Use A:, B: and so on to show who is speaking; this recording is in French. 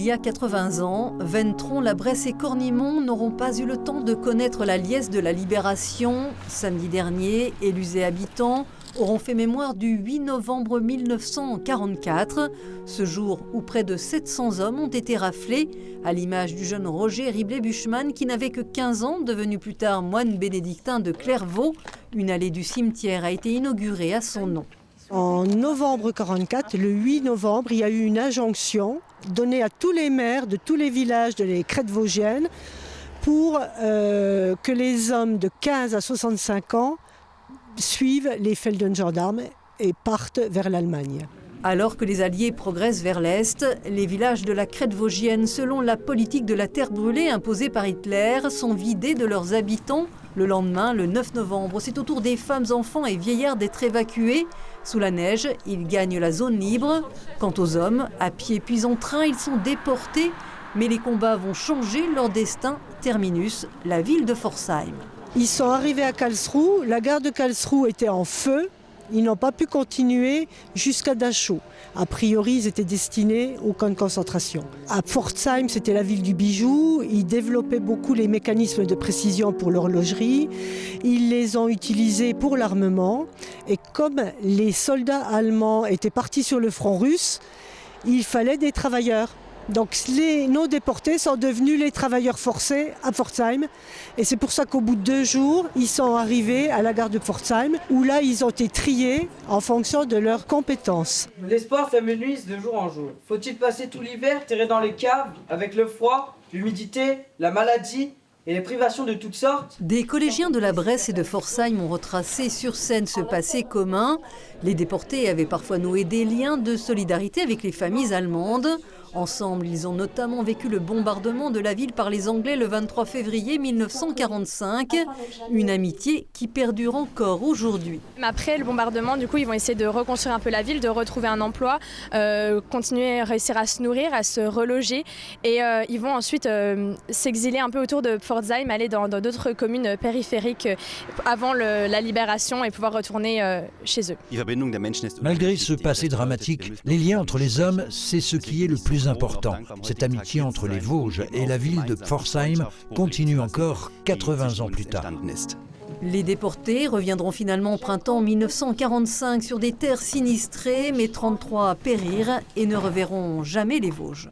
A: y a 80 ans, Ventron, La Bresse et Cornimont n'auront pas eu le temps de connaître la liesse de la Libération. Samedi dernier, élus et habitants auront fait mémoire du 8 novembre 1944, ce jour où près de 700 hommes ont été raflés, à l'image du jeune Roger Riblé-Buchmann qui n'avait que 15 ans, devenu plus tard moine bénédictin de Clairvaux. Une allée du cimetière a été inaugurée à son nom.
B: En novembre 1944, le 8 novembre, il y a eu une injonction donnée à tous les maires de tous les villages de les crêtes vosgiennes pour que les hommes de 15 à 65 ans suivent les Feldengendarmes et partent vers l'Allemagne.
A: Alors que les Alliés progressent vers l'Est, les villages de la crête vosgienne, selon la politique de la terre brûlée imposée par Hitler, sont vidés de leurs habitants. Le lendemain, le 9 novembre, c'est au tour des femmes, enfants et vieillards d'être évacués. Sous la neige, ils gagnent la zone libre. Quant aux hommes, à pied puis en train, ils sont déportés. Mais les combats vont changer leur destin. Terminus, la ville de Pforzheim.
B: Ils sont arrivés à Karlsruhe, la gare de Karlsruhe était en feu. Ils n'ont pas pu continuer jusqu'à Dachau. A priori, ils étaient destinés au camp de concentration. À Pforzheim, c'était la ville du bijou. Ils développaient beaucoup les mécanismes de précision pour l'horlogerie. Ils les ont utilisés pour l'armement. Et comme les soldats allemands étaient partis sur le front russe, il fallait des travailleurs. Donc nos déportés sont devenus les travailleurs forcés à Pforzheim. Et c'est pour ça qu'au bout de 2 jours, ils sont arrivés à la gare de Pforzheim, où là, ils ont été triés en fonction de leurs compétences.
C: L'espoir s'amenuise de jour en jour. Faut-il passer tout l'hiver terré dans les caves, avec le froid, l'humidité, la maladie et les privations de toutes sortes?
A: Des collégiens de la Bresse et de Pforzheim ont retracé sur scène ce passé commun. Les déportés avaient parfois noué des liens de solidarité avec les familles allemandes. Ensemble, ils ont notamment vécu le bombardement de la ville par les Anglais le 23 février 1945. Une amitié qui perdure encore aujourd'hui.
D: Après le bombardement, du coup, ils vont essayer de reconstruire un peu la ville, de retrouver un emploi, continuer à réussir à se nourrir, à se reloger. Et ils vont ensuite s'exiler un peu autour de Pforzheim, aller dans d'autres communes périphériques avant la libération et pouvoir retourner chez eux.
E: Malgré ce passé dramatique, les liens entre les hommes, c'est ce qui est le plus important. Cette amitié entre les Vosges et la ville de Pforzheim continue encore 80 ans plus tard.
A: Les déportés reviendront finalement au printemps 1945 sur des terres sinistrées, mais 33 périrent et ne reverront jamais les Vosges.